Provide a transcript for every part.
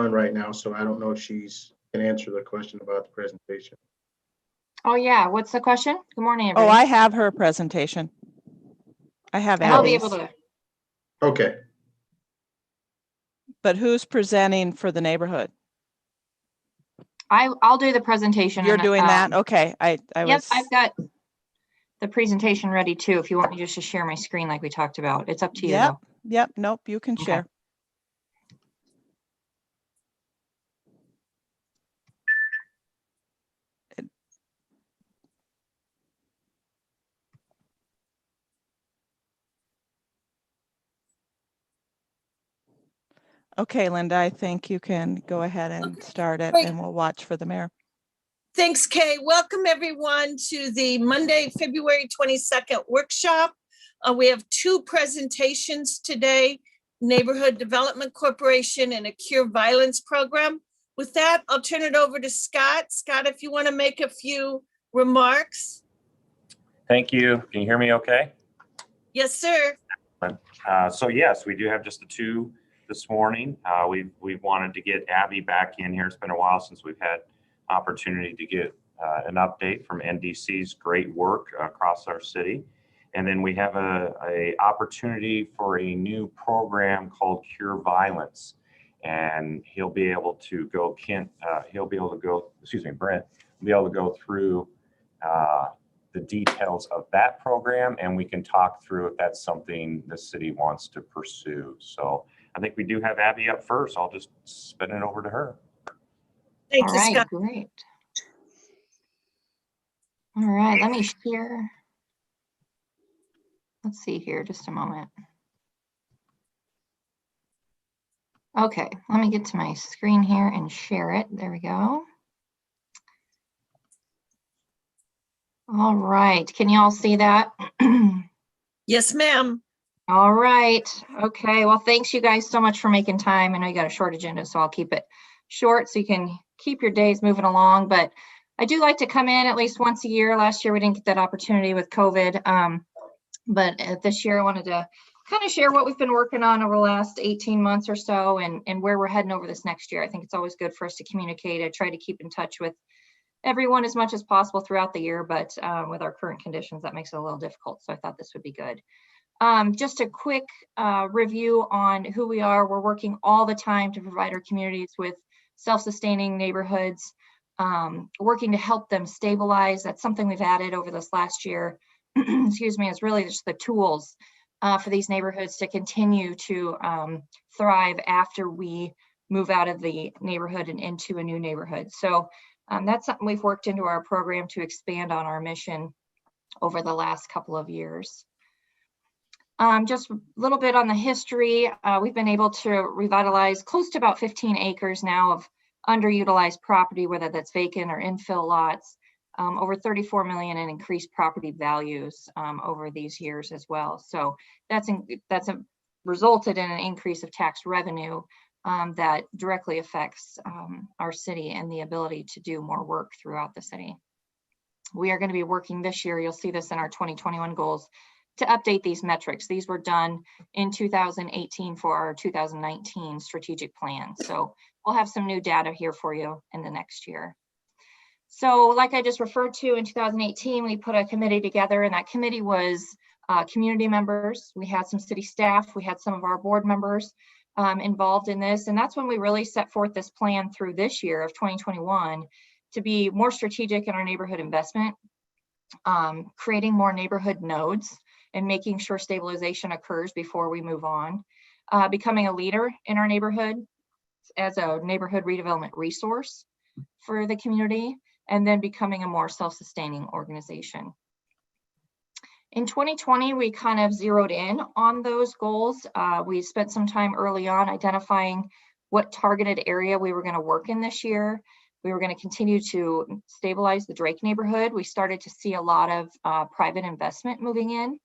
on right now, so I don't know if she's can answer the question about the presentation. Oh yeah, what's the question? Good morning, Oh, everybody. I have her presentation. I have I'll be Abby's. able to. Okay. But who's presenting for the neighborhood? I'll do the presentation. You're and, doing that? Okay. I Yep, was. I've got the presentation ready too. If you want me just to share my screen like we talked about, it's up to you Yep. though. Yep. Nope. You can Okay. share. Okay, Linda, I think you can go ahead and start it, and we'll watch for the mayor. Thanks, Kay. Welcome everyone to the Monday, February 22nd workshop. We have two presentations today, Neighborhood Development Corporation and a Cure Violence Program. With that, I'll turn it over to Scott. Scott, if you want to make a few remarks. Thank you. Can you hear me okay? Yes, sir. So yes, we do have just the two this morning. We've wanted to get Abby back in here. It's been a while since we've had opportunity to get an update from NDC's great work across our city. And then we have a opportunity for a new program called Cure Violence. And he'll be able to go, Brent will be able to go through the details of that program, and we can talk through if that's something the city wants to pursue. So I think we do have Abby up first. I'll just spin it over to her. Thank All you, right, Scott. great. All right, let me share. Let's see here, just a moment. Okay, let me get to my screen here and share it. There we go. All right, can you all see that? Yes, ma'am. All right, okay, well, thanks you guys so much for making time. I know you got a short agenda, so I'll keep it short so you can keep your days moving along, but I do like to come in at least once a year. Last year we didn't get that opportunity with COVID, but this year I wanted to kind of share what we've been working on over the last 18 months or so and where we're heading over this next year. I think it's always good for us to communicate. I try to keep in touch with everyone as much as possible throughout the year, but with our current conditions, that makes it a little difficult. So I thought this would be good. Just a quick review on who we are. We're working all the time to provide our communities with self-sustaining neighborhoods, working to help them stabilize. That's something we've added over this last year. Excuse me, it's really just the tools for these neighborhoods to continue to thrive after we move out of the neighborhood and into a new neighborhood. So that's something we've worked into our program to expand on our mission over the last couple of years. Just a little bit on the history. We've been able to revitalize close to about 15 acres now of underutilized property, whether that's vacant or infill lots, over 34 million in increased property values over these years as well. So that's resulted in an increase of tax revenue that directly affects our city and the ability to do more work throughout the city. We are going to be working this year, you'll see this in our 2021 goals, to update these metrics. These were done in 2018 for our 2019 strategic plan. So we'll have some new data here for you in the next year. So like I just referred to, in 2018, we put a committee together, and that committee was community members. We had some city staff, we had some of our board members involved in this. And that's when we really set forth this plan through this year of 2021 to be more strategic in our neighborhood investment, creating more neighborhood nodes and making sure stabilization occurs before we move on, becoming a leader in our neighborhood as a neighborhood redevelopment resource for the community, and then becoming a more self-sustaining organization. In 2020, we kind of zeroed in on those goals. We spent some time early on identifying what targeted area we were going to work in this year. We were going to continue to stabilize the Drake neighborhood. We started to see a lot of private investment moving in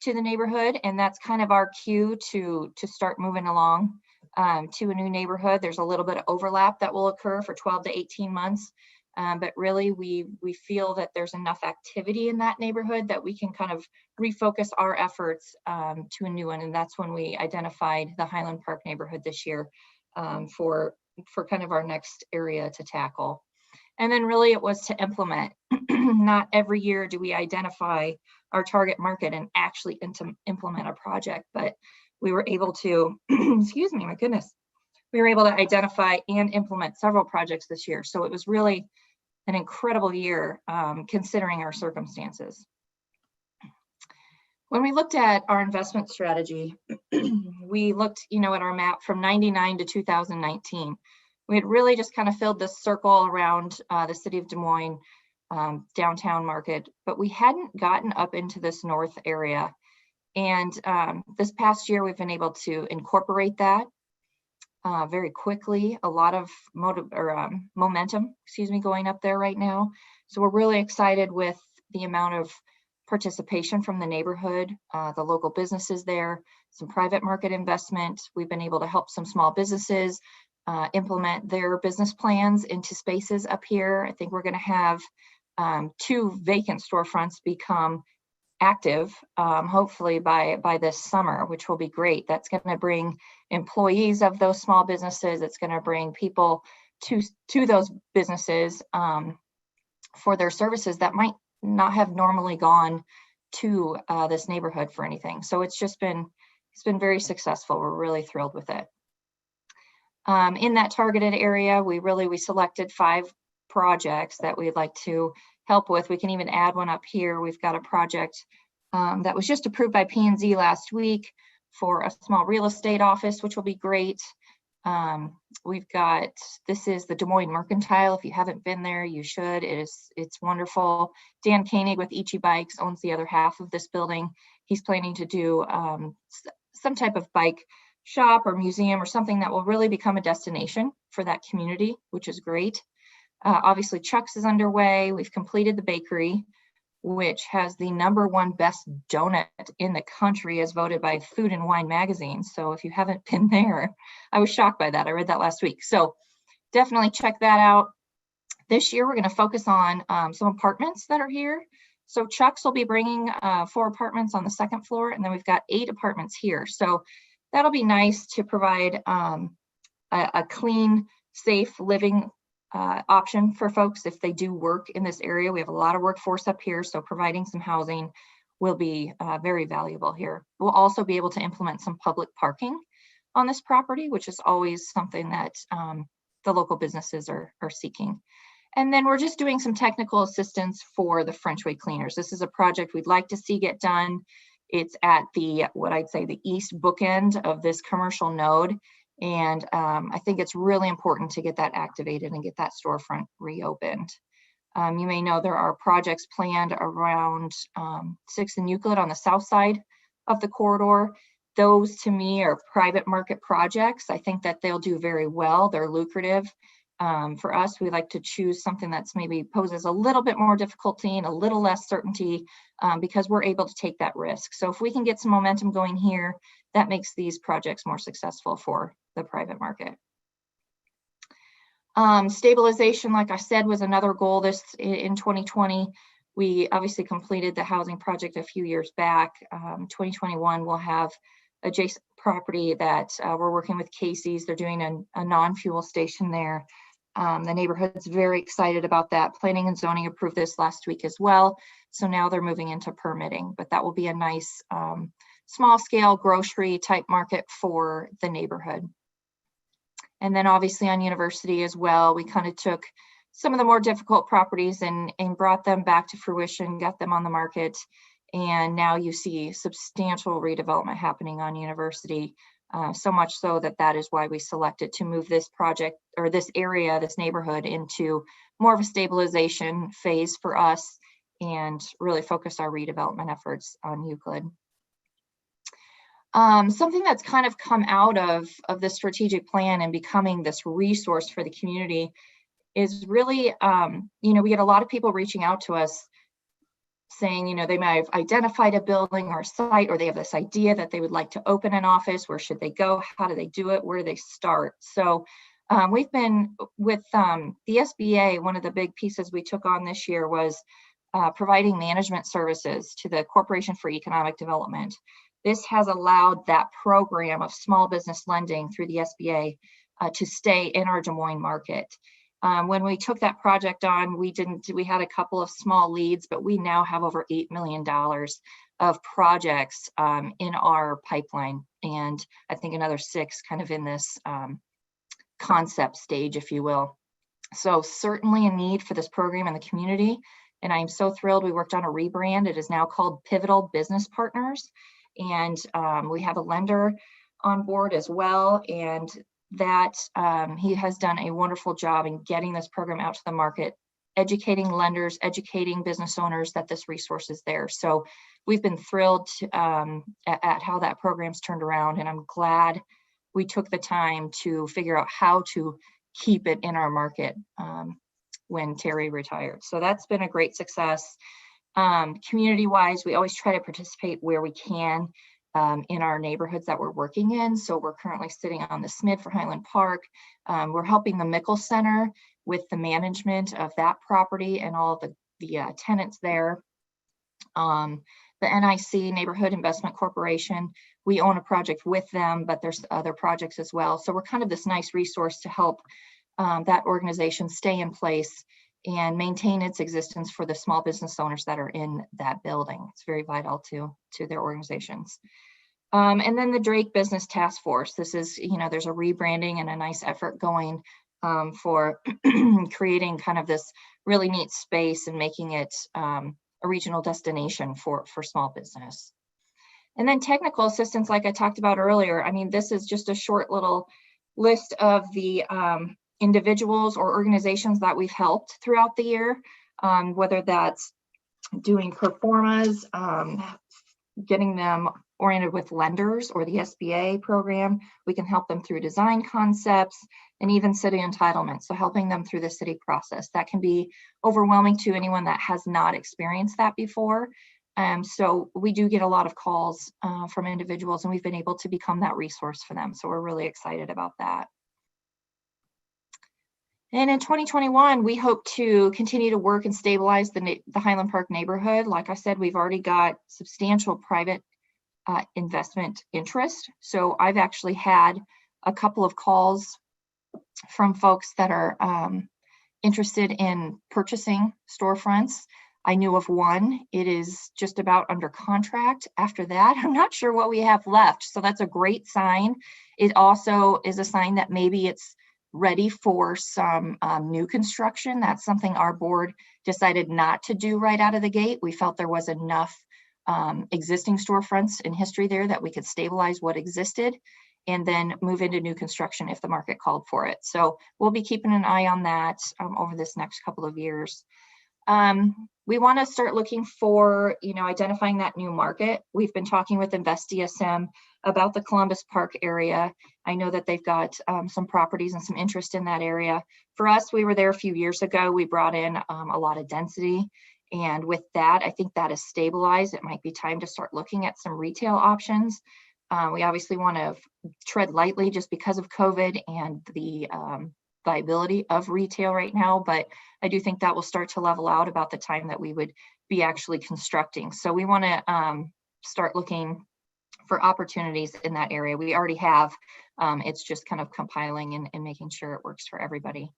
to the neighborhood, and that's kind of our cue to start moving along to a new neighborhood. There's a little bit of overlap that will occur for 12 to 18 months, but really we feel that there's enough activity in that neighborhood that we can kind of refocus our efforts to a new one, and that's when we identified the Highland Park neighborhood this year for for kind of our next area to tackle. And then really it was to implement. Not every year do we identify our target market and actually implement a project, but we were able to, excuse me, my goodness, we were able to identify and implement several projects this year. So it was really an incredible year considering our circumstances. When we looked at our investment strategy, we looked, at our map from 99 to 2019. We had really just kind of filled this circle around the city of Des Moines downtown market, but we hadn't gotten up into this north area. And this past year, we've been able to incorporate that very quickly. A lot of momentum, going up there right now. So we're really excited with the amount of participation from the neighborhood, the local businesses there, some private market investment. We've been able to help some small businesses implement their business plans into spaces up here. I think we're going to have 2 vacant storefronts become active, hopefully by this summer, which will be great. That's going to bring employees of those small businesses. It's going to bring people to those businesses for their services that might not have normally gone to this neighborhood for anything. So it's been very successful. We're really thrilled with it. In that targeted area, we selected 5 projects that we'd like to help with. We can even add one up here. We've got a project that was just approved by P&Z last week for a small real estate office, which will be great. This is the Des Moines Mercantile. If you haven't been there, you should. It's wonderful. Dan Koenig with Ichi Bikes owns the other half of this building. He's planning to do some type of bike shop or museum or something that will really become a destination for that community, which is great. Obviously, Chuck's is underway. We've completed the bakery, which has the #1 best donut in the country as voted by Food and Wine magazine. So if you haven't been there, I was shocked by that. I read that last week. So definitely check that out. This year, we're going to focus on some apartments that are here. So Chuck's will be bringing 4 apartments on the 2nd floor, and then we've got 8 apartments here. So that'll be nice to provide a clean, safe living option for folks if they do work in this area. We have a lot of workforce up here, so providing some housing will be very valuable here. We'll also be able to implement some public parking on this property, which is always something that the local businesses are seeking. And then we're just doing some technical assistance for the Frenchway cleaners. This is a project we'd like to see get done. It's at what I'd say the east bookend of this commercial node. And I think it's really important to get that activated and get that storefront reopened. You may know there are projects planned around 6th and Euclid on the south side of the corridor. Those to me are private market projects. I think that they'll do very well. They're lucrative. For us, we like to choose something that's maybe poses a little bit more difficulty and a little less certainty because we're able to take that risk. So if we can get some momentum going here, that makes these projects more successful for the private market. Stabilization, like I said, was another goal in 2020. We obviously completed the housing project a few years back. 2021, we'll have adjacent property that we're working with Casey's. They're doing a non-fuel station there. The neighborhood's very excited about that. Planning and zoning approved this last week as well. So now they're moving into permitting, but that will be a nice small scale grocery type market for the neighborhood. And then obviously on University as well, we kind of took some of the more difficult properties and brought them back to fruition, got them on the market. And now you see substantial redevelopment happening on University. So much so that is why we selected to move this project or this area, this neighborhood into more of a stabilization phase for us and really focus our redevelopment efforts on Euclid. Something that's kind of come out of the strategic plan and becoming this resource for the community is really, we get a lot of people reaching out to us saying, they might have identified a building or a site, or they have this idea that they would like to open an office. Where should they go? How do they do it? Where do they start? So we've been with the SBA. One of the big pieces we took on this year was providing management services to the Corporation for Economic Development. This has allowed that program of small business lending through the SBA to stay in our Des Moines market. When we took that project on, we had a couple of small leads, but we now have over $8 million of projects in our pipeline. And I think another 6 kind of in this concept stage, if you will. So certainly a need for this program in the community. And I'm so thrilled we worked on a rebrand. It is now called Pivotal Business Partners. And we have a lender on board as well. And that he has done a wonderful job in getting this program out to the market, educating lenders, educating business owners that this resource is there. So we've been thrilled at how that program's turned around, and I'm glad we took the time to figure out how to keep it in our market when Terry retired. So that's been a great success. Community-wise, we always try to participate where we can in our neighborhoods that we're working in. So we're currently sitting on the SMID for Highland Park. We're helping the Mickle Center with the management of that property and all the tenants there. The NIC, Neighborhood Investment Corporation, we own a project with them, but there's other projects as well. So we're kind of this nice resource to help that organization stay in place and maintain its existence for the small business owners that are in that building. It's very vital to their organizations. And then the Drake Business Task Force. This is, there's a rebranding and a nice effort going for creating kind of this really neat space and making it a regional destination for small business. And then technical assistance, like I talked about earlier. I mean, this is just a short little list of the individuals or organizations that we've helped throughout the year, whether that's doing performas, getting them oriented with lenders or the SBA program. We can help them through design concepts and even city entitlements. So helping them through the city process. That can be overwhelming to anyone that has not experienced that before. So we do get a lot of calls from individuals, and we've been able to become that resource for them. So we're really excited about that. And in 2021, we hope to continue to work and stabilize the Highland Park neighborhood. Like I said, we've already got substantial private investment interest. So I've actually had a couple of calls from folks that are interested in purchasing storefronts. I knew of one. It is just about under contract. After that, I'm not sure what we have left. So that's a great sign. It also is a sign that maybe it's ready for some new construction. That's something our board decided not to do right out of the gate. We felt there was enough existing storefronts in history there that we could stabilize what existed and then move into new construction if the market called for it. So we'll be keeping an eye on that over this next couple of years. We want to start looking for, identifying that new market. We've been talking with InvestDSM about the Columbus Park area. I know that they've got some properties and some interest in that area. For us, we were there a few years ago. We brought in a lot of density. And with that, I think that is stabilized. It might be time to start looking at some retail options. We obviously want to tread lightly just because of COVID and the viability of retail right now, but I do think that will start to level out about the time that we would be actually constructing. So we want to start looking for opportunities in that area. We already have, it's just kind of compiling and making sure it works for everybody.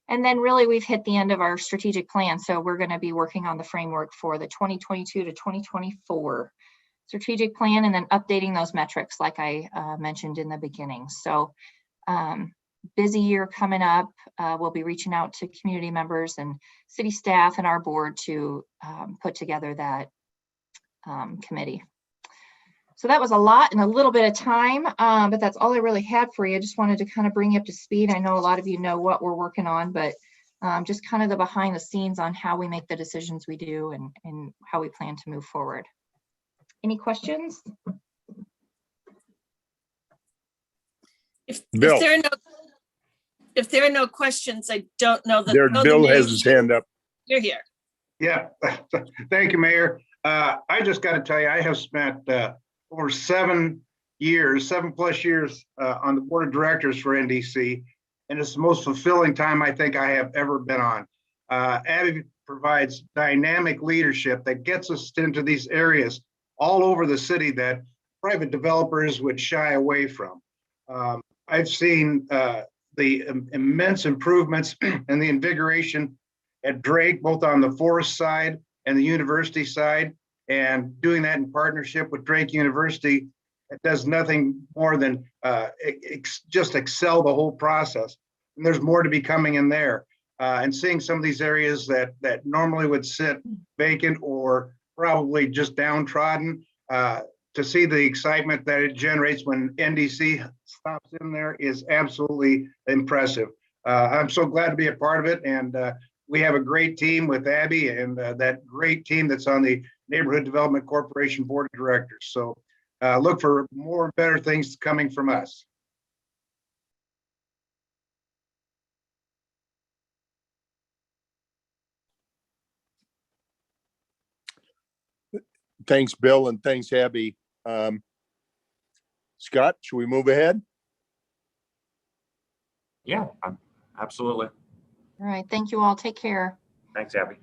And then really we've hit the end of our strategic plan. So we're going to be working on the framework for the 2022 to 2024 strategic plan and then updating those metrics like I mentioned in the beginning. So busy year coming up. We'll be reaching out to community members and city staff and our board to put together that committee. So that was a lot in a little bit of time, but that's all I really had for you. I just wanted to kind of bring you up to speed. I know a lot of you know what we're working on, but just kind of the behind the scenes on how we make the decisions we do and how we plan to move forward. Any questions? If there are no questions, I don't know that. Bill has his hand up. You're here. Yeah, thank you, Mayor. I just got to tell you, I have spent over 7+ years on the board of directors for NDC, and it's the most fulfilling time I think I have ever been on. Abby provides dynamic leadership that gets us into these areas all over the city that private developers would shy away from. I've seen the immense improvements and the invigoration at Drake, both on the forest side and the university side, and doing that in partnership with Drake University, it does nothing more than just excel the whole process. And there's more to be coming in there. And seeing some of these areas that normally would sit vacant or probably just downtrodden, to see the excitement that it generates when NDC stops in there is absolutely impressive. I'm so glad to be a part of it. And we have a great team with Abby and that great team that's on the Neighborhood Development Corporation Board of Directors. So look for more and better things coming from us. Thanks, Bill, and thanks, Abby. Scott, should we move ahead? Yeah, absolutely. All right, thank you all. Take care. Thanks, Abby.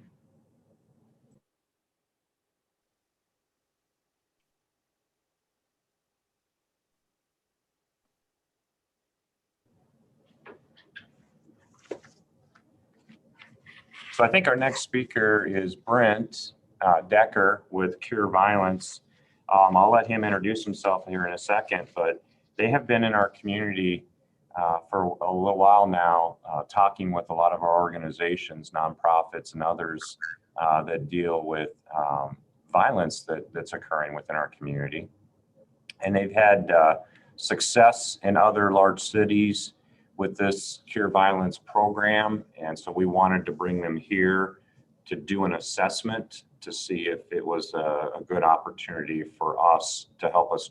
So I think our next speaker is Brent Decker with Cure Violence. I'll let him introduce himself here in a second, but they have been in our community for a little while now, talking with a lot of our organizations, nonprofits, and others that deal with violence that's occurring within our community. And they've had success in other large cities with this Cure Violence program. And so we wanted to bring them here to do an assessment to see if it was a good opportunity for us to help us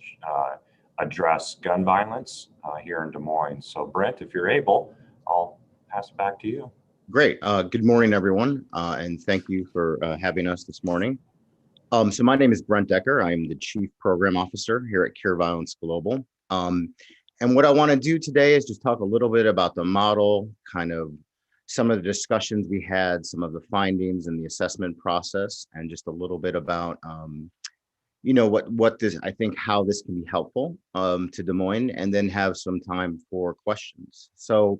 address gun violence here in Des Moines. So Brent, if you're able, I'll pass it back to you. Great. Good morning, everyone. And thank you for having us this morning. So my name is Brent Decker. I'm the Chief Program Officer here at Cure Violence Global. And what I want to do today is just talk a little bit about the model, kind of some of the discussions we had, some of the findings in the assessment process, and just a little bit about, what this, I think, how this can be helpful to Des Moines, and then have some time for questions. So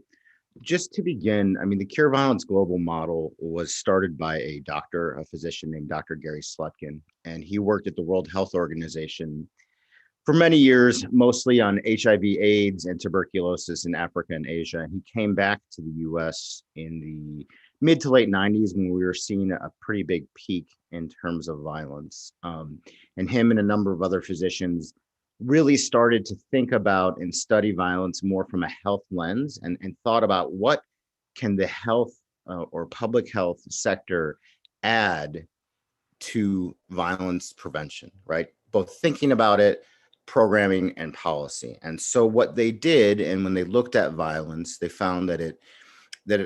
just to begin, I mean, the Cure Violence Global model was started by a doctor, a physician named Dr. Gary Slutkin, and he worked at the World Health Organization for many years, mostly on HIV, AIDS, and tuberculosis in Africa and Asia. And he came back to the US in the mid to late 90s when we were seeing a pretty big peak in terms of violence. And him and a number of other physicians really started to think about and study violence more from a health lens, and thought about what can the health or public health sector add to violence prevention, right? Both thinking about it, programming, and policy. And so what they did, and when they looked at violence, they found that it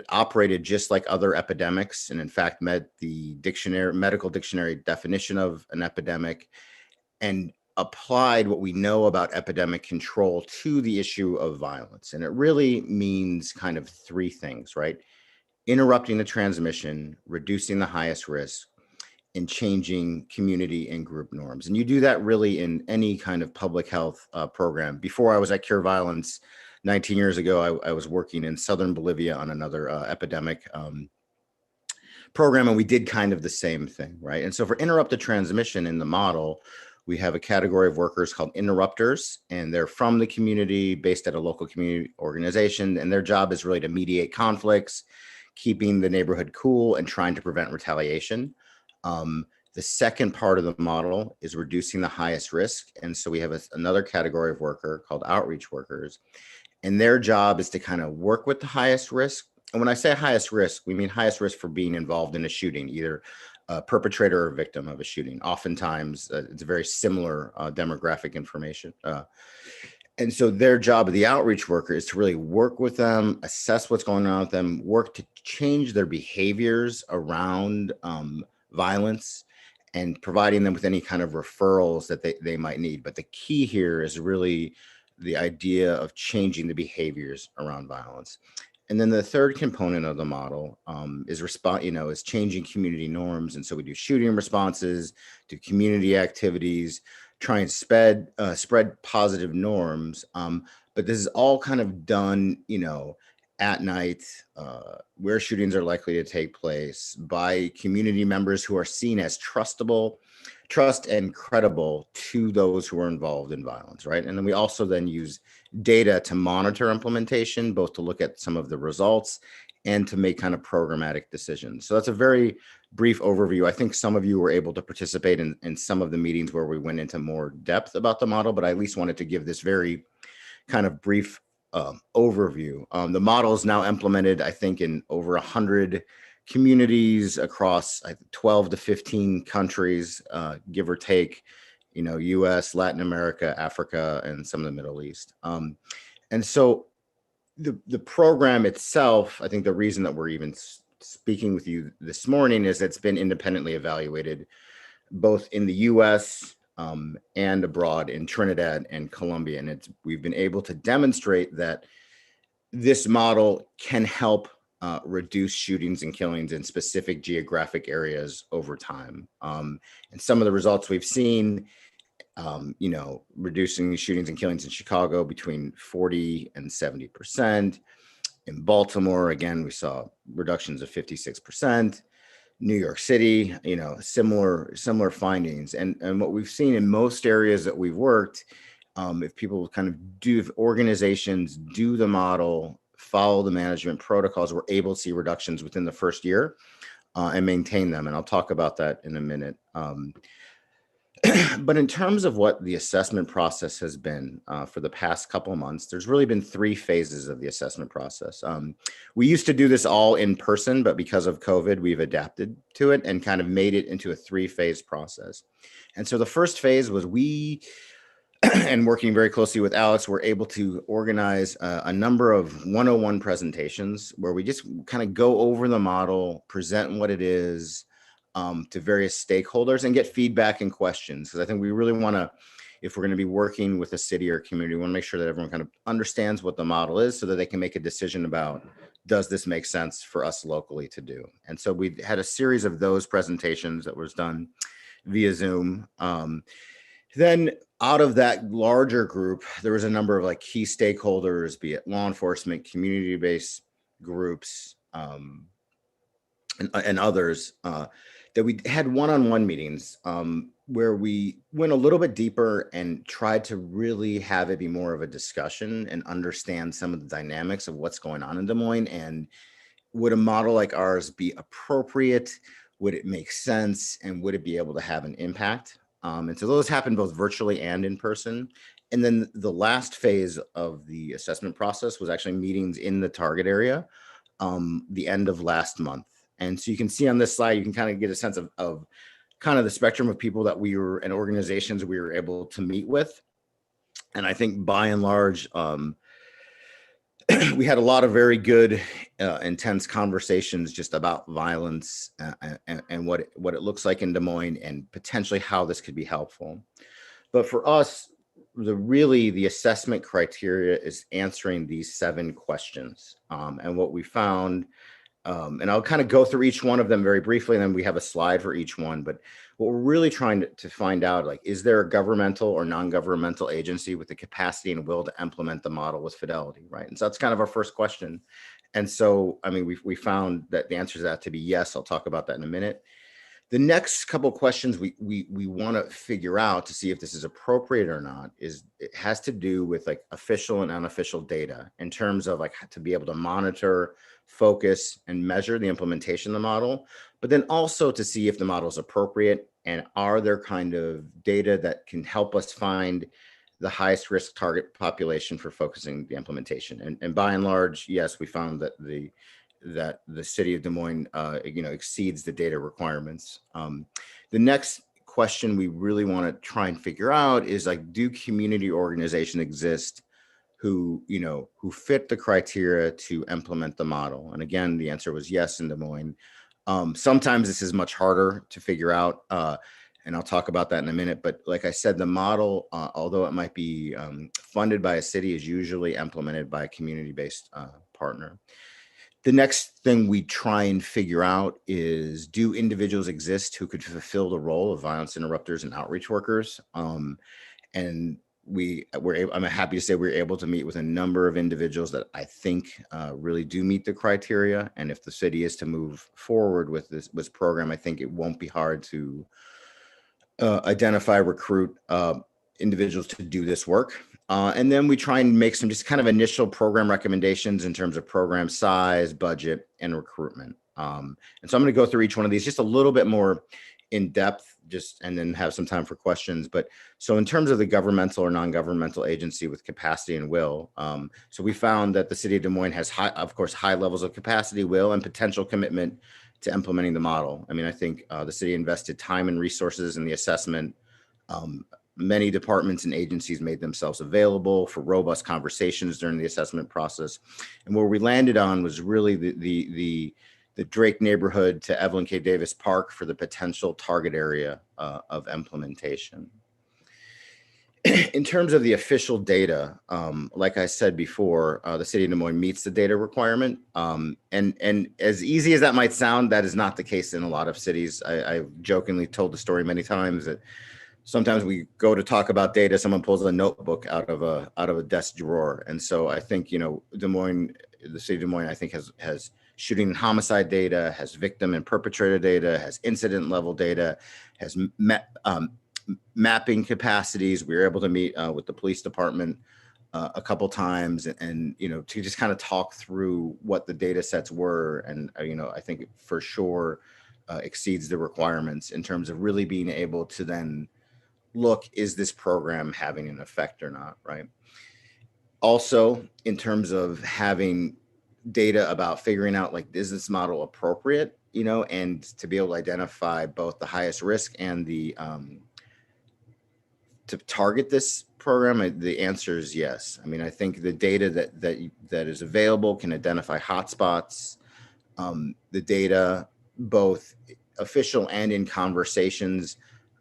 operated just like other epidemics, and in fact met the medical dictionary definition of an epidemic, and applied what we know about epidemic control to the issue of violence. And it really means kind of three things, right? Interrupting the transmission, reducing the highest risk, and changing community and group norms. And you do that really in any kind of public health program. Before I was at Cure Violence 19 years ago, I was working in southern Bolivia on another epidemic program, and we did kind of the same thing, right? And so for interrupted transmission in the model, we have a category of workers called interrupters, and they're from the community, based at a local community organization, and their job is really to mediate conflicts, keeping the neighborhood cool, and trying to prevent retaliation. The second part of the model is reducing the highest risk. And so we have another category of worker called outreach workers. And their job is to kind of work with the highest risk. And when I say highest risk, we mean highest risk for being involved in a shooting, either a perpetrator or victim of a shooting. Oftentimes, it's a very similar demographic information. And so their job of the outreach worker is to really work with them, assess what's going on with them, work to change their behaviors around violence, and providing them with any kind of referrals that they might need. But the key here is really the idea of changing the behaviors around violence. And then the third component of the model is changing community norms. And so we do shooting responses, do community activities, try and spread positive norms. But this is all kind of done, at night, where shootings are likely to take place, by community members who are seen as trust and credible to those who are involved in violence, right? And then we also then use data to monitor implementation, both to look at some of the results and to make kind of programmatic decisions. So that's a very brief overview. I think some of you were able to participate in some of the meetings where we went into more depth about the model, but I at least wanted to give this very kind of brief overview. The model is now implemented, I think, in over 100 communities across 12 to 15 countries, give or take, US, Latin America, Africa, and some of the Middle East. And so the program itself, I think the reason that we're even speaking with you this morning is it's been independently evaluated both in the US and abroad in Trinidad and Colombia. And we've been able to demonstrate that this model can help reduce shootings and killings in specific geographic areas over time. And some of the results we've seen, reducing shootings and killings in Chicago between 40 and 70%. In Baltimore, again, we saw reductions of 56%. New York City, similar findings. And what we've seen in most areas that we've worked, if organizations do the model, follow the management protocols, we're able to see reductions within the first year and maintain them. And I'll talk about that in a minute. But in terms of what the assessment process has been for the past couple of months, there's really been 3 phases of the assessment process. We used to do this all in person, but because of COVID, we've adapted to it and kind of made it into a 3-phase process. And so the first phase was and working very closely with Alex, we're able to organize a number of 101 presentations where we just kind of go over the model, present what it is, to various stakeholders and get feedback and questions. Because I think we really want to, if we're going to be working with a city or community, we want to make sure that everyone kind of understands what the model is so that they can make a decision about, does this make sense for us locally to do? And so we had a series of those presentations that was done via Zoom. Then out of that larger group, there was a number of key stakeholders, be it law enforcement, community-based groups, and others, that we had one-on-one meetings where we went a little bit deeper and tried to really have it be more of a discussion and understand some of the dynamics of what's going on in Des Moines. And would a model like ours be appropriate? Would it make sense? And would it be able to have an impact? And so those happened both virtually and in person. And then the last phase of the assessment process was actually meetings in the target area the end of last month. And so you can see on this slide, you can kind of get a sense of kind of the spectrum of people that we were and organizations we were able to meet with. And I think by and large, we had a lot of very good, intense conversations just about violence and what it looks like in Des Moines and potentially how this could be helpful. But for us, the assessment criteria is answering these 7 questions. And what we found, and I'll kind of go through each one of them very briefly, and then we have a slide for each one. But what we're really trying to find out, is there a governmental or non-governmental agency with the capacity and will to implement the model with fidelity, right? And so that's kind of our first question. And so, we found that the answer to that to be yes. I'll talk about that in a minute. The next couple of questions we want to figure out to see if this is appropriate or not it has to do with official and unofficial data in terms of to be able to monitor, focus, and measure the implementation of the model, but then also to see if the model is appropriate and are there kind of data that can help us find the highest risk target population for focusing the implementation. And by and large, yes, we found that the city of Des Moines, exceeds the data requirements. The next question we really want to try and figure out is do community organizations exist who fit the criteria to implement the model? And again, the answer was yes in Des Moines. Sometimes this is much harder to figure out, and I'll talk about that in a minute. But like I said, the model, although it might be funded by a city, is usually implemented by a community-based partner. The next thing we try and figure out is, do individuals exist who could fulfill the role of violence interrupters and outreach workers? And I'm happy to say we're able to meet with a number of individuals that I think really do meet the criteria. And if the city is to move forward with this program, I think it won't be hard to identify, recruit individuals to do this work. And then we try and make some just kind of initial program recommendations in terms of program size, budget, and recruitment. And so I'm going to go through each one of these just a little bit more in depth, and then have some time for questions. But so in terms of the governmental or non-governmental agency with capacity and will, so we found that the city of Des Moines has high levels of capacity, will, and potential commitment to implementing the model. I mean, I think the city invested time and resources in the assessment. Many departments and agencies made themselves available for robust conversations during the assessment process. And where we landed on was really the Drake neighborhood to Evelyn K. Davis Park for the potential target area of implementation. In terms of the official data, like I said before, the city of Des Moines meets the data requirement. And as easy as that might sound, that is not the case in a lot of cities. I've jokingly told the story many times that sometimes we go to talk about data, someone pulls a notebook out of a desk drawer. And so I think, Des Moines, the city of Des Moines, I think has shooting and homicide data, has victim and perpetrator data, has incident level data, has mapping capacities. We were able to meet with the police department a couple times and to just kind of talk through what the data sets were. And, I think it for sure exceeds the requirements in terms of really being able to then look, is this program having an effect or not, right? Also, in terms of having data about figuring out, like, is this model appropriate, and to be able to identify both the highest risk and the to target this program, the answer is yes. I mean, I think the data that is available can identify hotspots. The data, both official and in conversations,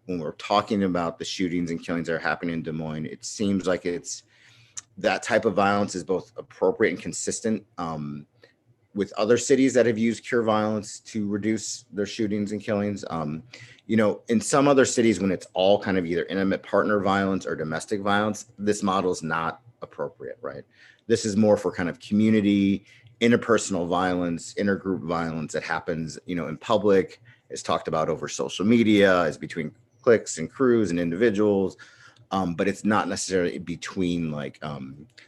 when we're talking about the shootings and killings that are happening in Des Moines, it seems like that type of violence is both appropriate and consistent with other cities that have used cure violence to reduce their shootings and killings. In some other cities, when it's all kind of either intimate partner violence or domestic violence, this model is not appropriate, right? This is more for kind of community, interpersonal violence, intergroup violence that happens, in public, is talked about over social media, is between cliques and crews and individuals, but it's not necessarily between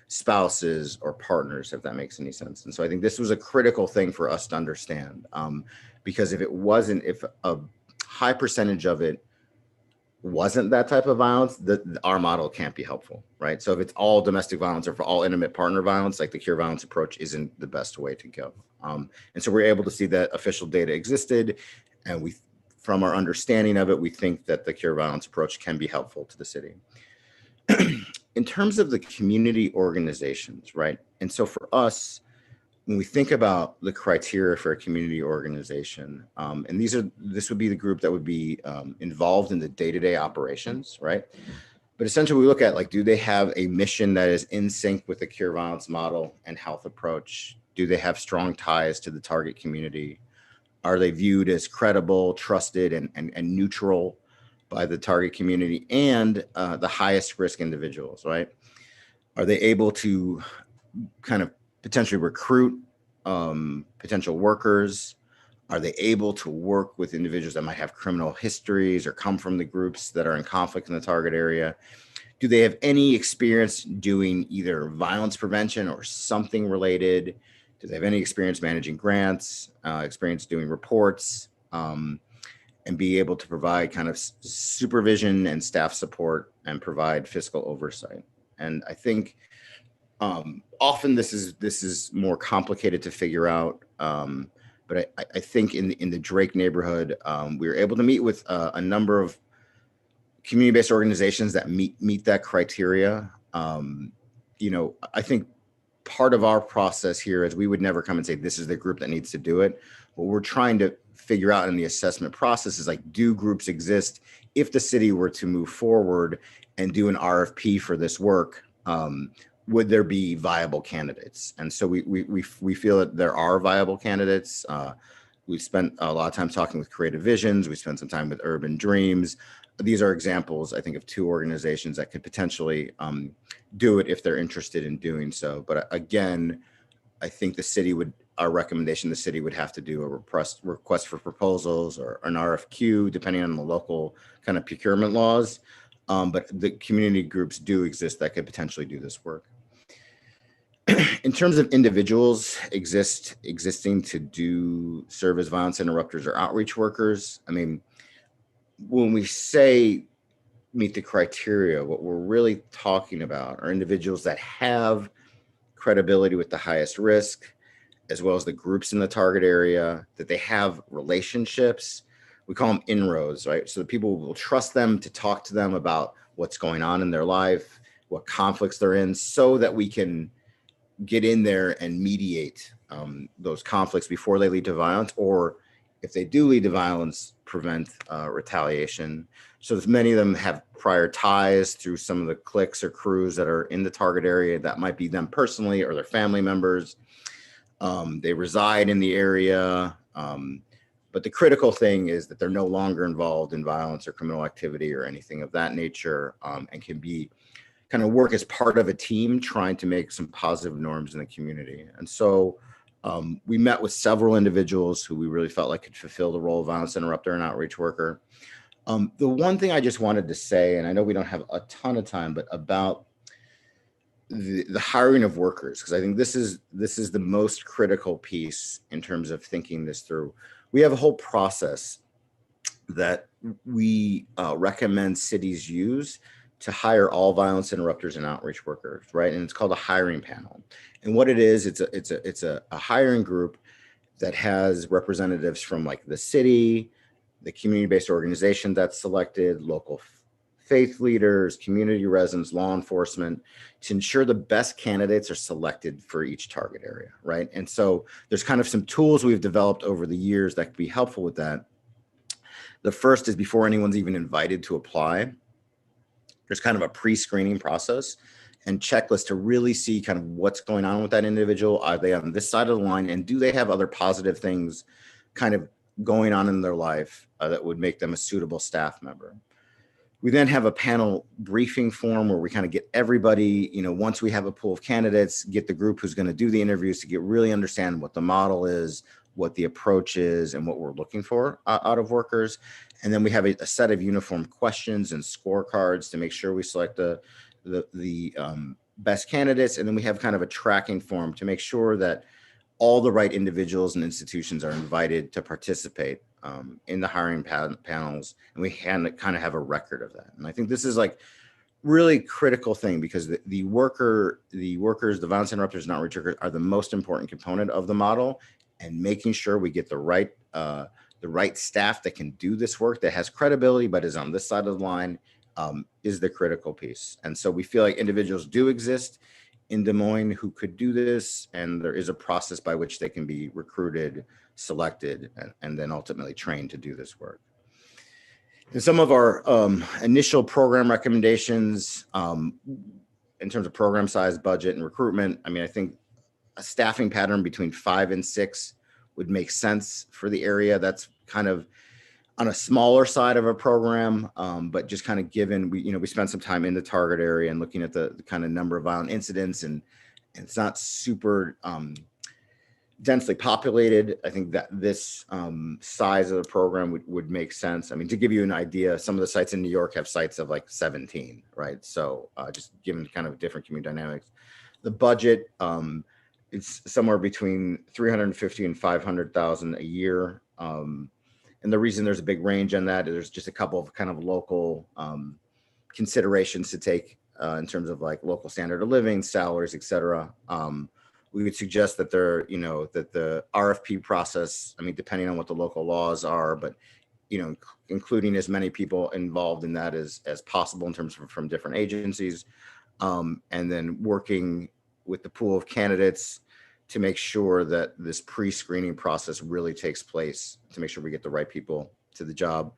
spouses or partners, if that makes any sense. And so I think this was a critical thing for us to understand, because if a high percentage of it wasn't that type of violence, our model can't be helpful, right? So if it's all domestic violence or for all intimate partner violence, like the cure violence approach isn't the best way to go. And so we're able to see that official data existed, and from our understanding of it, we think that the cure violence approach can be helpful to the city. In terms of the community organizations, right? And so for us, when we think about the criteria for a community organization, and this would be the group that would be involved in the day-to-day operations, right? But essentially we look at, do they have a mission that is in sync with the cure violence model and health approach? Do they have strong ties to the target community? Are they viewed as credible, trusted, and neutral by the target community and the highest risk individuals, right? Are they able to kind of potentially recruit potential workers? Are they able to work with individuals that might have criminal histories or come from the groups that are in conflict in the target area? Do they have any experience doing either violence prevention or something related? Do they have any experience managing grants, experience doing reports, and be able to provide kind of supervision and staff support and provide fiscal oversight? And I think often this is more complicated to figure out. But I think in the Drake neighborhood, we were able to meet with a number of community-based organizations that meet that criteria. I think part of our process here is we would never come and say, this is the group that needs to do it. What we're trying to figure out in the assessment process is, do groups exist? If the city were to move forward and do an RFP for this work, would there be viable candidates? And so we feel that there are viable candidates. We spent a lot of time talking with Creative Visions. We spent some time with Urban Dreams. these are examples, I think, of two organizations that could potentially do it if they're interested in doing so. But again, I think our recommendation, the city would have to do a request for proposals or an RFQ, depending on the local kind of procurement laws. But the community groups do exist that could potentially do this work. In terms of individuals existing to serve as violence interrupters or outreach workers, I mean, when we say meet the criteria, what we're really talking about are individuals that have credibility with the highest risk, as well as the groups in the target area, that they have relationships. We call them inroads, right? So that people will trust them to talk to them about what's going on in their life, what conflicts they're in, so that we can get in there and mediate those conflicts before they lead to violence, or if they do lead to violence, prevent retaliation. So if many of them have prior ties through some of the cliques or crews that are in the target area, that might be them personally or their family members. They reside in the area. But the critical thing is that they're no longer involved in violence or criminal activity or anything of that nature, and can be kind of work as part of a team trying to make some positive norms in the community. And so we met with several individuals who we really felt like could fulfill the role of violence interrupter and outreach worker. The one thing I just wanted to say, and I know we don't have a ton of time, but about the hiring of workers, because I think this is the most critical piece in terms of thinking this through. We have a whole process that we recommend cities use to hire all violence interrupters and outreach workers, right? And it's called a hiring panel. And what it is, it's a hiring group that has representatives from like the city, the community-based organization that's selected, local faith leaders, community residents, law enforcement, to ensure the best candidates are selected for each target area, right? And so there's kind of some tools we've developed over the years that could be helpful with that. The first is before anyone's even invited to apply, there's kind of a pre-screening process and checklist to really see kind of what's going on with that individual. Are they on this side of the line, and do they have other positive things kind of going on in their life that would make them a suitable staff member? We then have a panel briefing form where we kind of get everybody, once we have a pool of candidates, get the group who's going to do the interviews to really understand what the model is, what the approach is, and what we're looking for out of workers. And then we have a set of uniform questions and scorecards to make sure we select the best candidates. And then we have kind of a tracking form to make sure that all the right individuals and institutions are invited to participate in the hiring panels, and we kind of have a record of that. And I think this is like really critical thing, because the workers, the violence interrupters and outreach workers are the most important component of the model, and making sure we get the right staff that can do this work, that has credibility but is on this side of the line, is the critical piece. And so we feel like individuals do exist in Des Moines who could do this, and there is a process by which they can be recruited, selected, and then ultimately trained to do this work. And some of our initial program recommendations in terms of program size, budget, and recruitment, I mean, I think a staffing pattern between 5 and 6 would make sense for the area. That's kind of on a smaller side of a program, but just kind of given we spent some time in the target area and looking at the kind of number of violent incidents, and it's not super densely populated. I think that this size of the program would make sense. I mean, to give you an idea, some of the sites in New York have sites of like 17, right? So just given kind of different community dynamics. The budget, it's somewhere between 350 and 500,000 a year. And the reason there's a big range on that is there's just a couple of kind of local considerations to take in terms of like local standard of living, salaries, et cetera. We would suggest that that the RFP process, I mean, depending on what the local laws are, but, including as many people involved in that as possible in terms of from different agencies, and then working with the pool of candidates to make sure that this pre-screening process really takes place to make sure we get the right people to the job.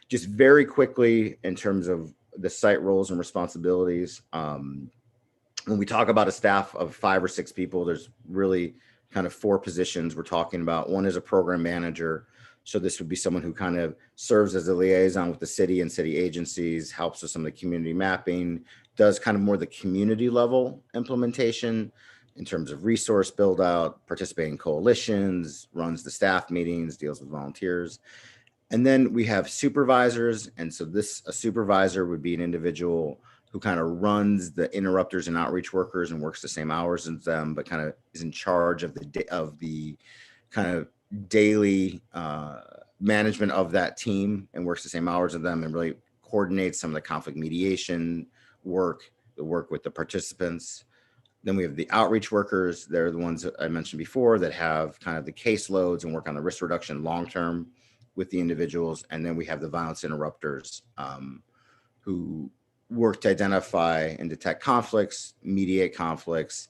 Just very quickly, in terms of the site roles and responsibilities, when we talk about a staff of 5 or 6 people, there's really kind of 4 positions we're talking about. One is a program manager. So this would be someone who kind of serves as a liaison with the city and city agencies, helps with some of the community mapping, does kind of more the community level implementation in terms of resource build out, participating in coalitions, runs the staff meetings, deals with volunteers. And then we have supervisors. And so a supervisor would be an individual who kind of runs the interrupters and outreach workers and works the same hours as them, but kind of is in charge of the kind of daily management of that team and works the same hours as them and really coordinates some of the conflict mediation work, the work with the participants. Then we have the outreach workers. They're the ones that I mentioned before that have kind of the caseloads and work on the risk reduction long-term with the individuals. And then we have the violence interrupters who work to identify and detect conflicts, mediate conflicts,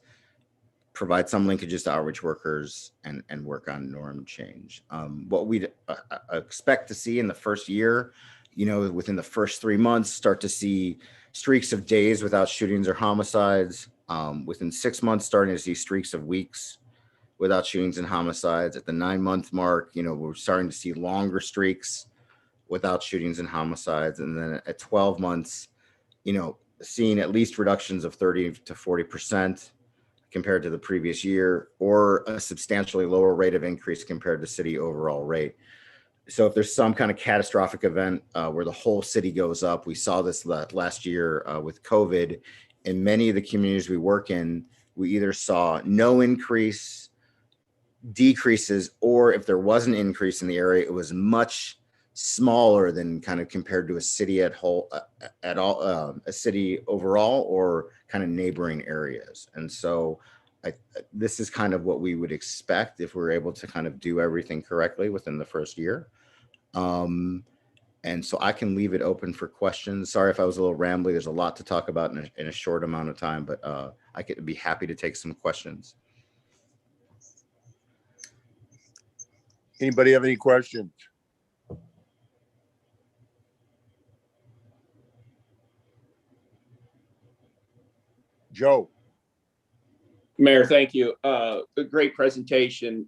provide some linkages to outreach workers, and work on norm change. What we'd expect to see in the first year, within the first 3 months, start to see streaks of days without shootings or homicides. Within 6 months, starting to see streaks of weeks without shootings and homicides. At the 9-month mark, we're starting to see longer streaks without shootings and homicides. And then at 12 months, seeing at least reductions of 30 to 40% compared to the previous year, or a substantially lower rate of increase compared to city overall rate. So if there's some kind of catastrophic event where the whole city goes up, we saw this last year with COVID. In many of the communities we work in, we either saw no increase, decreases, or if there was an increase in the area, it was much smaller than kind of compared to a city a city overall, or kind of neighboring areas. And so this is kind of what we would expect if we're able to kind of do everything correctly within the first year. And so I can leave it open for questions. Sorry if I was a little rambly. There's a lot to talk about in a short amount of time, but I could be happy to take some questions. Anybody have any questions? Joe. Mayor, thank you. A great presentation.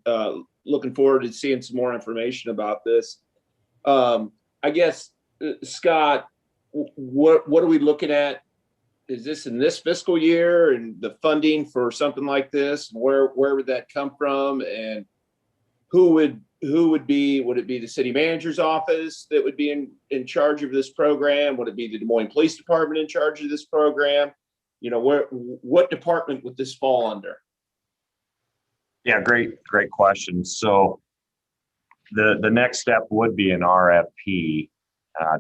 Looking forward to seeing some more information about this. I guess, Scott, what are we looking at? Is this in this fiscal year, and the funding for something like this? Where would that come from? And who would be, would it be the city manager's office that would be in charge of this program? Would it be the Des Moines Police Department in charge of this program? What department would this fall under? Yeah, great question. So the next step would be an RFP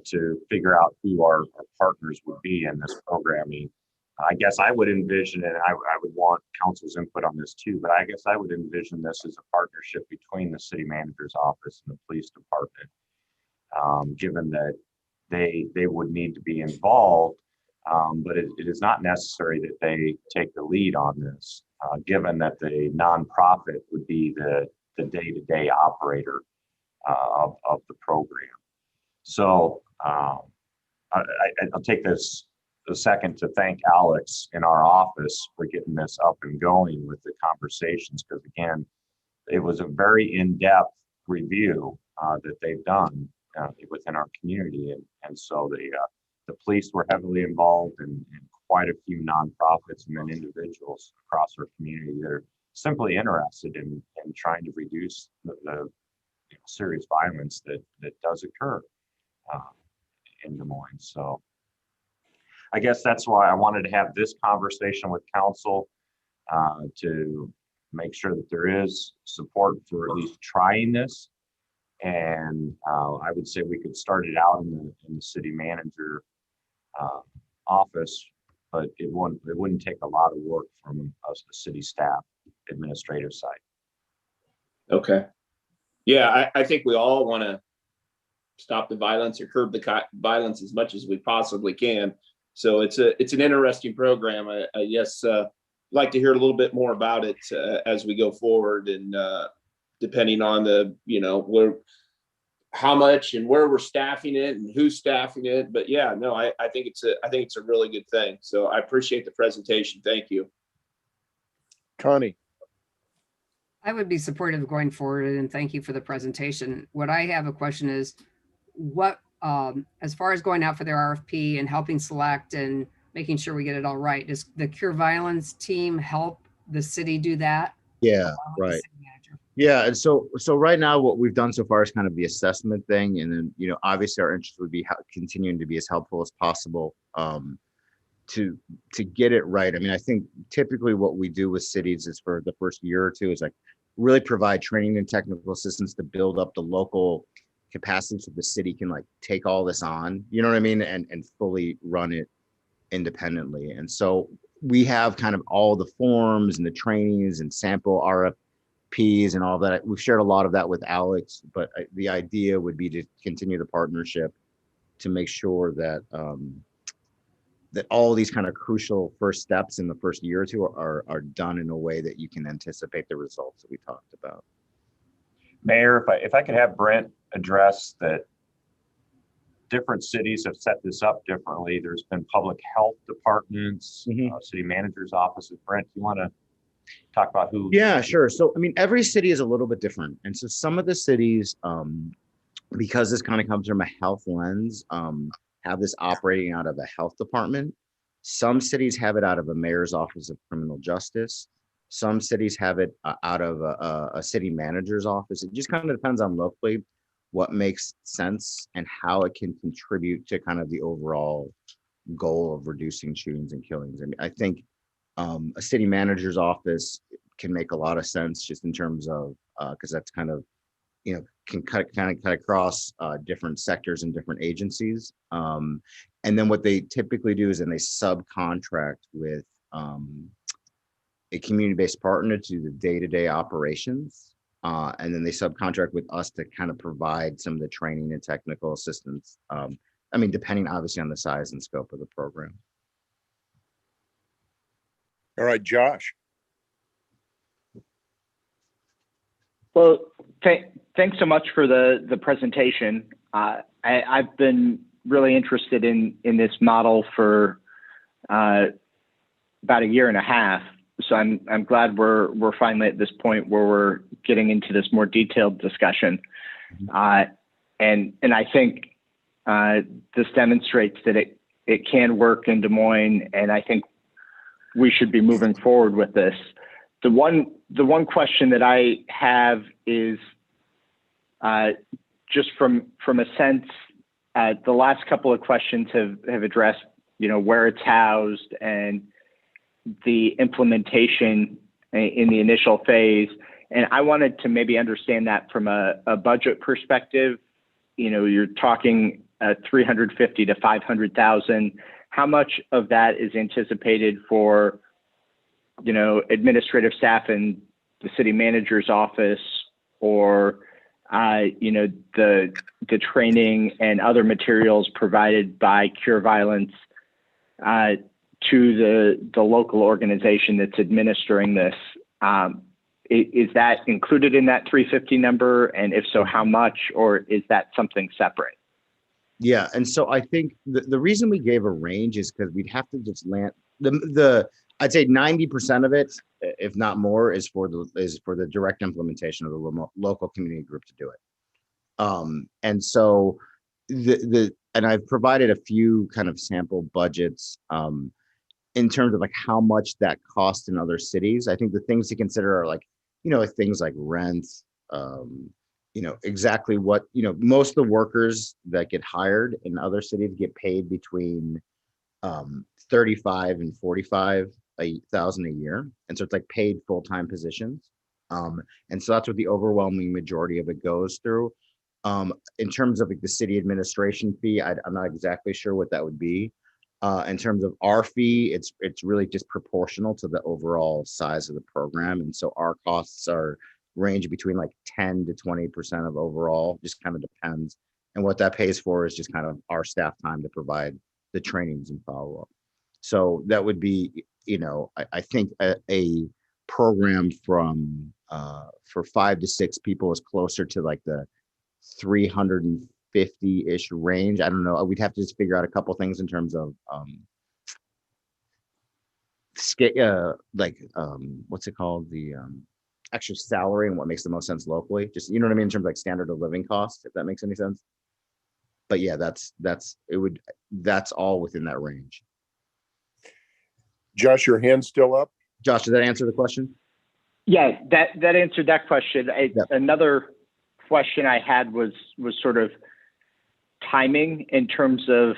to figure out who our partners would be in this programming. I guess I would envision, and I would want council's input on this too, but I guess I would envision this as a partnership between the city manager's office and the police department, given that they would need to be involved, but it is not necessary that they take the lead on this, given that the nonprofit would be the day-to-day operator of the program. So I'll take this a second to thank Alex in our office for getting this up and going with the conversations, because again, it was a very in-depth review that they've done within our community, and so the police were heavily involved, and quite a few nonprofits and then individuals across our community that are simply interested in trying to reduce the serious violence that does occur in Des Moines. So I guess that's why I wanted to have this conversation with council to make sure that there is support for at least trying this. And I would say we could start it out in the city manager office, but it wouldn't take a lot of work from us, the city staff, administrative side. Okay. Yeah, I think we all want to stop the violence or curb the violence as much as we possibly can. So it's an interesting program. I guess like to hear a little bit more about it as we go forward, and depending on how much and where we're staffing it and who's staffing it. But yeah, no, I think it's a really good thing. So I appreciate the presentation. Thank you. Connie. I would be supportive of going forward, and thank you for the presentation. What I have a question is, what, as far as going out for their RFP and helping select and making sure we get it all right, does the Cure Violence team help the city do that? Yeah, along with the right. city manager? Yeah, and so right now what we've done so far is kind of the assessment thing, and then obviously our interest would be continuing to be as helpful as possible to get it right. I mean, I think typically what we do with cities is for the first year or two is like really provide training and technical assistance to build up the local capacity so the city can like take all this on, you know what I mean, and fully run it independently. And so we have kind of all the forms and the trainings and sample RFPs and all that. We've shared a lot of that with Alex, but the idea would be to continue the partnership to make sure that that all these kind of crucial first steps in the first year or two are done in a way that you can anticipate the results that we talked about. Mayor, if I could have Brent address that different cities have set this up differently. There's been public health departments, city manager's offices. Brent, you want to talk about who? Yeah, sure. So, I mean, every city is a little bit different. And so some of the cities, because this kind of comes from a health lens, have this operating out of a health department. Some cities have it out of a mayor's office of criminal justice. Some cities have it out of a city manager's office. It just kind of depends on locally what makes sense and how it can contribute to kind of the overall goal of reducing shootings and killings. I mean, I think a city manager's office can make a lot of sense just in terms of because that's kind of can cut across different sectors and different agencies. And then what they typically do is then they subcontract with a community-based partner to the day-to-day operations. And then they subcontract with us to kind of provide some of the training and technical assistance. I mean, depending obviously on the size and scope of the program. All right, Josh. Well, thanks so much for the presentation. I've been really interested in this model for about a year and a half. So I'm glad we're finally at this point where we're getting into this more detailed discussion. And I think this demonstrates that it can work in Des Moines, and I think we should be moving forward with this. The one question that I have is just from a sense, the last couple of questions have addressed, where it's housed and the implementation in the initial phase. And I wanted to maybe understand that from a budget perspective. You're talking 350 to 500,000. How much of that is anticipated for, administrative staff in the city manager's office, or, the training and other materials provided by Cure Violence to the local organization that's administering this? Is that included in that 350 number? And if so, how much, or is that something separate? Yeah, and so I think the reason we gave a range is because we'd have to just land I'd say 90% of it, if not more, is for the direct implementation of the local community group to do it. And so and I've provided a few kind of sample budgets in terms of like how much that costs in other cities. I think the things to consider are like, things like rent, exactly what, most of the workers that get hired in other cities get paid between 35 and 45,000 a year. And so it's like paid full-time positions. And so that's what the overwhelming majority of it goes through. In terms of like the city administration fee, I'm not exactly sure what that would be. In terms of our fee, it's really just proportional to the overall size of the program. And so our costs range between like 10 to 20% of overall, just kind of depends. And what that pays for is just kind of our staff time to provide the trainings and follow-up. So that would be, I think a program for 5 to 6 people is closer to like the 350-ish range. I don't know. We'd have to just figure out a couple things in terms of what's it called? actual salary and what makes the most sense locally. Just, you know what I mean, in terms of like standard of living costs, if that makes any sense. But yeah, that's all within that range. Josh, your hand's still up? Josh, did that answer the question? Yeah, that answered that question. Yep. Another question I had was sort of timing in terms of,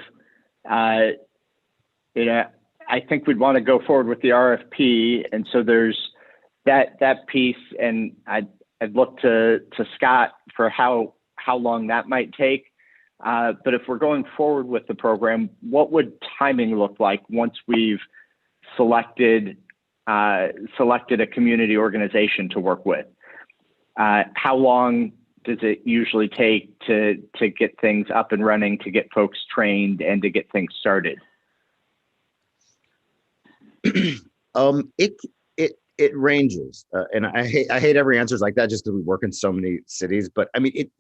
you know, I think we'd want to go forward with the RFP, and so there's that piece, and I'd look to Scott for how long that might take. But if we're going forward with the program, what would timing look like once we've selected a community organization to work with? How long does it usually take to get things up and running, to get folks trained, and to get things started? It ranges, and I hate every answer is like that just because we work in so many cities. But I mean,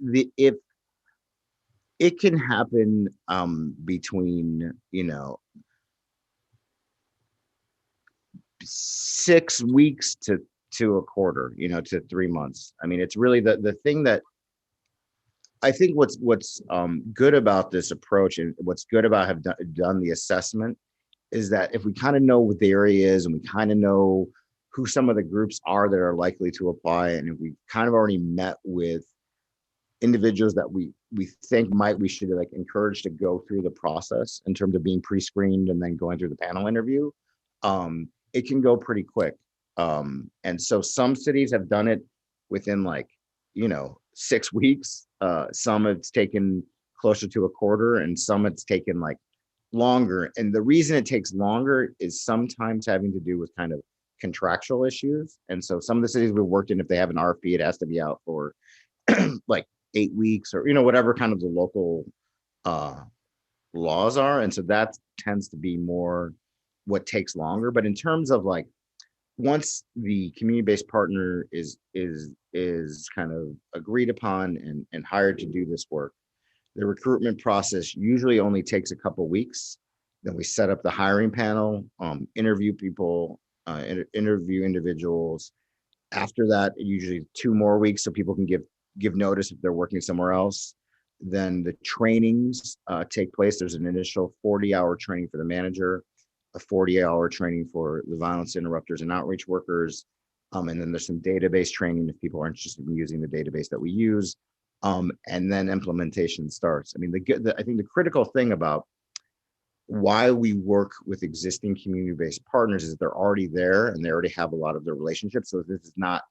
it can happen between, you know, 6 weeks to a quarter, you know, to 3 months. I mean, it's really the thing that I think what's good about this approach, and what's good about have done the assessment, is that if we kind of know what the area is and we kind of know who some of the groups are that are likely to apply, and if we kind of already met with individuals that we think we should like encourage to go through the process in terms of being pre-screened and then going through the panel interview, it can go pretty quick. And so some cities have done it within like, you know, 6 weeks. Some it's taken closer to a quarter, and some it's taken like longer. And the reason it takes longer is sometimes having to do with kind of contractual issues. And so some of the cities we've worked in, if they have an RFP, it has to be out for like 8 weeks, or, you know, whatever kind of the local laws are. And so that tends to be more what takes longer. But in terms of like, once the community-based partner is kind of agreed upon and hired to do this work, the recruitment process usually only takes a couple weeks. Then we set up the hiring panel, interview people, interview individuals. After that, usually 2 more weeks so people can give notice if they're working somewhere else. Then the trainings take place. There's an initial 40-hour training for the manager, a 40-hour training for the violence interrupters and outreach workers. And then there's some database training if people are interested in using the database that we use. And then implementation starts. I mean, I think the critical thing about why we work with existing community-based partners is that they're already there and they already have a lot of their relationships. So this is not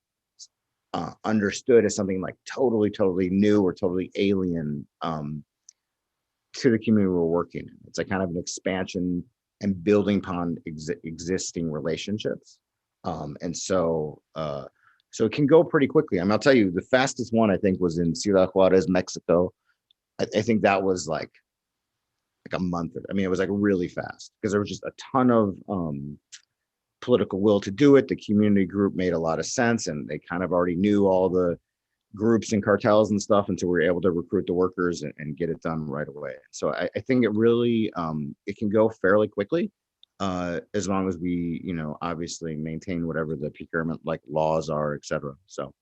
understood as something like totally new or totally alien to the community we're working in. It's like kind of an expansion and building upon existing relationships. And so it can go pretty quickly. I mean, I'll tell you, the fastest one I think was in Ciudad Juarez, Mexico. I think that was like a month. I mean, it was like really fast because there was just a ton of political will to do it. The community group made a lot of sense, and they kind of already knew all the groups and cartels and stuff, and so we were able to recruit the workers and get it done right away. So I think it really it can go fairly quickly as long as we, you know, obviously maintain whatever the procurement like laws are, et cetera. So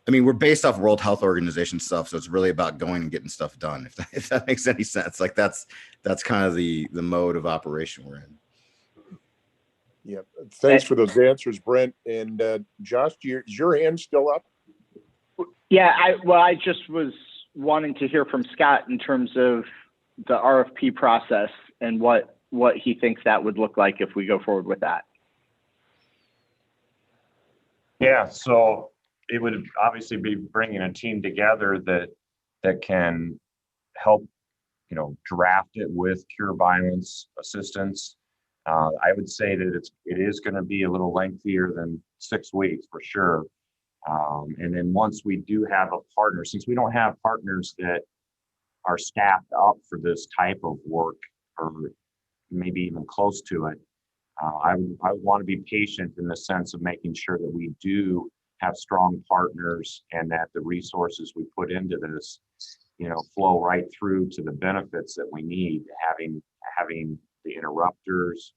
I mean, we're based off World Health Organization stuff, so it's really about going and getting stuff done. If that makes any sense, like that's kind of the mode of operation we're in. Yeah, thanks for those answers, Brent. And Josh, is your hand still up? Yeah, I just was wanting to hear from Scott in terms of the RFP process and what he thinks that would look like if we go forward with that. Yeah, so it would obviously be bringing a team together that can help, you know, draft it with Cure Violence Assistance. I would say that it is going to be a little lengthier than 6 weeks for sure. And then once we do have a partner, since we don't have partners that are staffed up for this type of work or maybe even close to it, I would want to be patient in the sense of making sure that we do have strong partners and that the resources we put into this, you know, flow right through to the benefits that we need, having the interrupters,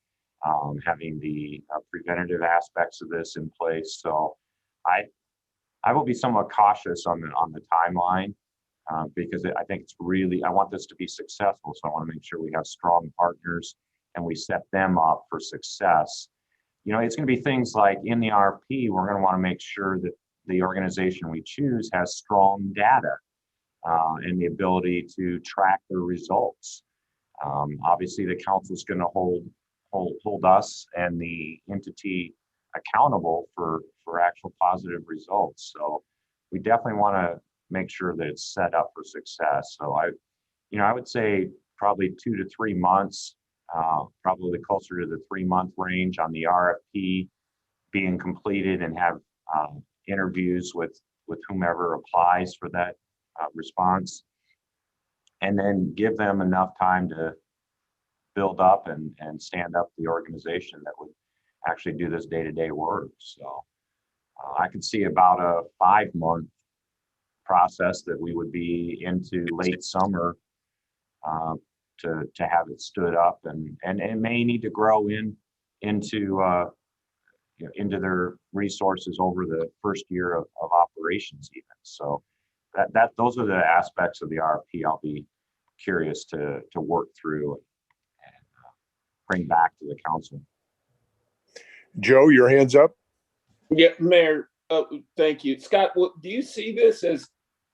having the preventative aspects of this in place. So I will be somewhat cautious on the timeline because I think it's really, I want this to be successful. So I want to make sure we have strong partners and we set them up for success. You know, it's going to be things like in the RFP, we're going to want to make sure that the organization we choose has strong data and the ability to track their results. Obviously, the council is going to hold us and the entity accountable for actual positive results. So we definitely want to make sure that it's set up for success. So I would say probably 2 to 3 months, probably closer to the 3-month range on the RFP being completed, and have interviews with whomever applies for that response, and then give them enough time to build up and stand up the organization that would actually do this day-to-day work. So I could see about a 5-month process that we would be into late summer to have it stood up, and it may need to grow into their resources over the first year of operations even. So those are the aspects of the RFP I'll be curious to work through and bring back to the council. Joe, your hand's up. Yeah, Mayor, thank you. Scott, do you see this as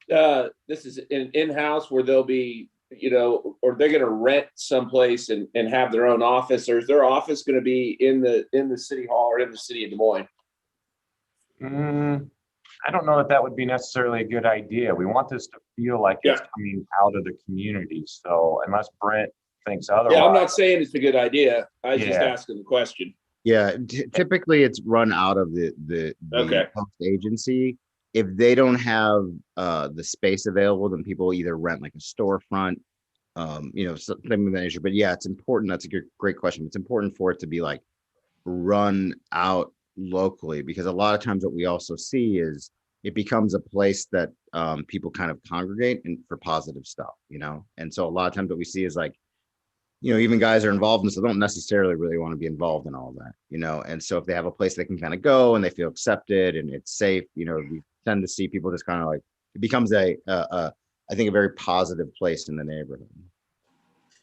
this is an in-house where they'll be, or they're going to rent someplace and have their own office, or is their office going to be in the city hall or in the city of Des Moines? I don't know that would be necessarily a good idea. We want this to feel like it's coming out of the community. So unless Brent thinks otherwise. Yeah, I'm not saying it's a good idea. I was just asking the question. Yeah, typically it's run out of the host agency. If they don't have the space available, then people either rent like a storefront, something of that nature. But yeah, it's important. That's a great question. It's important for it to be like run out locally, because a lot of times what we also see is it becomes a place that people kind of congregate and for positive stuff, And so a lot of times what we see is like, even guys are involved in this, they don't necessarily really want to be involved in all that, And so if they have a place they can kind of go and they feel accepted and it's safe, we tend to see people just kind of like, it becomes I think a very positive place in the neighborhood.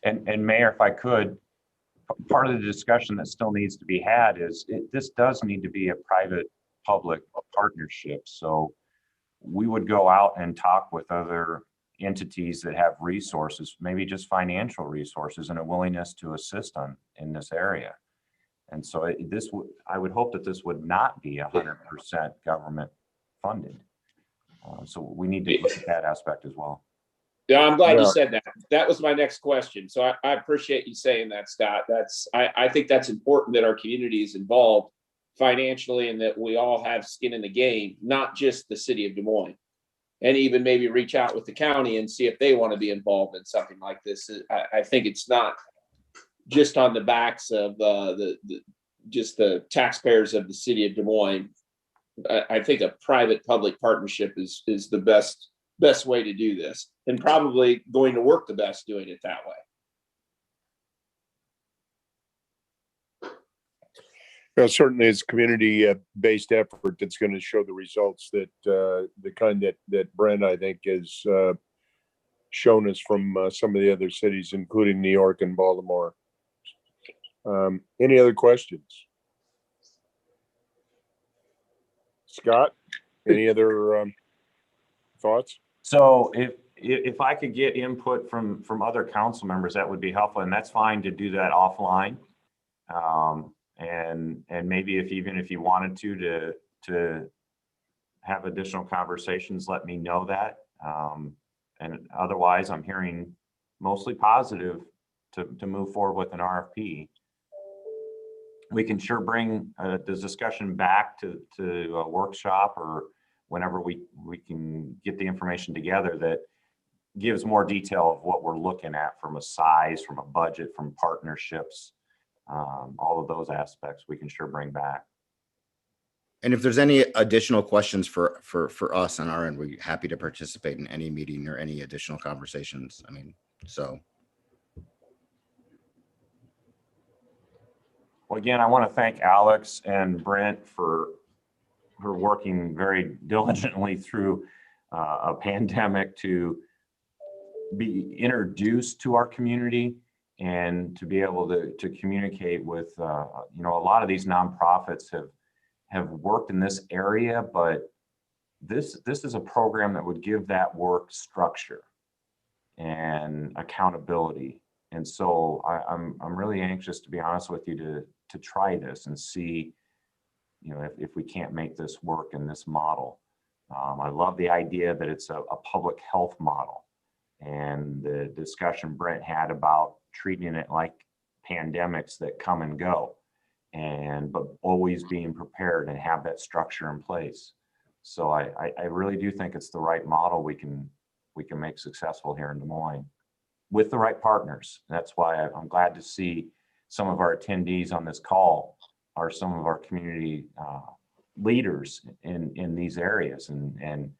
And Mayor, if I could, part of the discussion that still needs to be had is this does need to be a private-public partnership. So we would go out and talk with other entities that have resources, maybe just financial resources and a willingness to assist in this area. And so I would hope that this would not be 100% government funded. So we need to look at that aspect as well. Yeah, I'm glad you said that. That was my next question. So I appreciate you saying that, Scott. I think that's important that our community is involved financially and that we all have skin in the game, not just the city of Des Moines. And even maybe reach out with the county and see if they want to be involved in something like this. I think it's not just on the backs of just the taxpayers of the city of Des Moines. I think a private-public partnership is the best way to do this, and probably going to work the best doing it that way. Well, certainly it's community-based effort that's going to show the results that the kind that Brent, I think, has shown us from some of the other cities, including New York and Baltimore. Any other questions? Scott, any other thoughts? So if I could get input from other council members, that would be helpful, and that's fine to do that offline. And maybe if you wanted to have additional conversations, let me know that. And otherwise, I'm hearing mostly positive to move forward with an RFP. We can sure bring this discussion back to a workshop or whenever we can get the information together that gives more detail of what we're looking at from a size, from a budget, from partnerships. All of those aspects we can sure bring back. And if there's any additional questions for us on our end, we're happy to participate in any meeting or any additional conversations. Well, again, I want to thank Alex and Brent for working very diligently through a pandemic to be introduced to our community and to be able to communicate with, you know, a lot of these nonprofits have worked in this area, but this is a program that would give that work structure and accountability. And so I'm really anxious, to be honest with you, to try this and see, you know, if we can't make this work in this model. I love the idea that it's a public health model, and the discussion Brent had about treating it like pandemics that come and go, but always being prepared and have that structure in place. So I really do think it's the right model we can make successful here in Des Moines with the right partners. That's why I'm glad to see some of our attendees on this call are some of our community leaders in these areas. And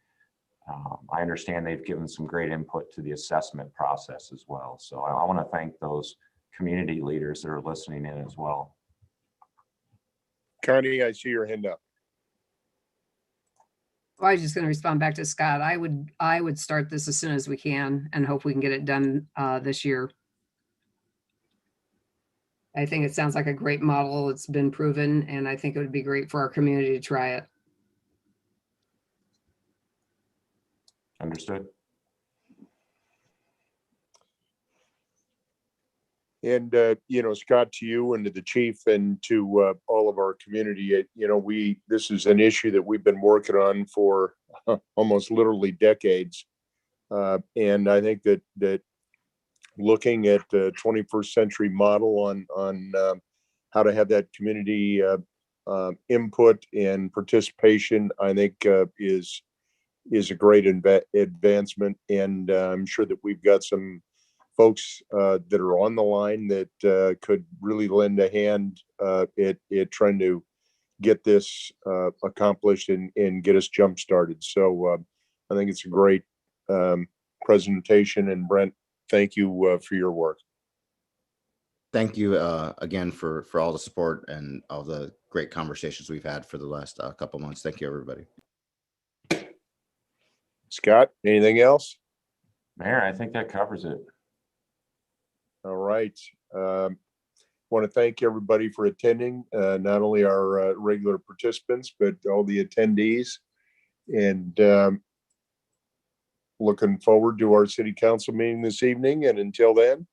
I understand they've given some great input to the assessment process as well. So I want to thank those community leaders that are listening in as well. Connie, I see your hand up. Well, I was just going to respond back to Scott. I would start this as soon as we can and hope we can get it done this year. I think it sounds like a great model. It's been proven, and I think it would be great for our community to try it. Understood. And, you know, Scott, to you and to the chief and to all of our community, you know, this is an issue that we've been working on for almost literally decades. And I think that looking at the 21st century model on how to have that community input and participation, I think is a great advancement. And I'm sure that we've got some folks that are on the line that could really lend a hand at trying to get this accomplished and get us jump started. So I think it's a great presentation. And Brent, thank you for your work. Thank you again for all the support and all the great conversations we've had for the last couple months. Thank you, everybody. Scott, anything else? Mayor, I think that covers it. All right. Want to thank everybody for attending, not only our regular participants, but all the attendees. And looking forward to our city council meeting this evening. And until then,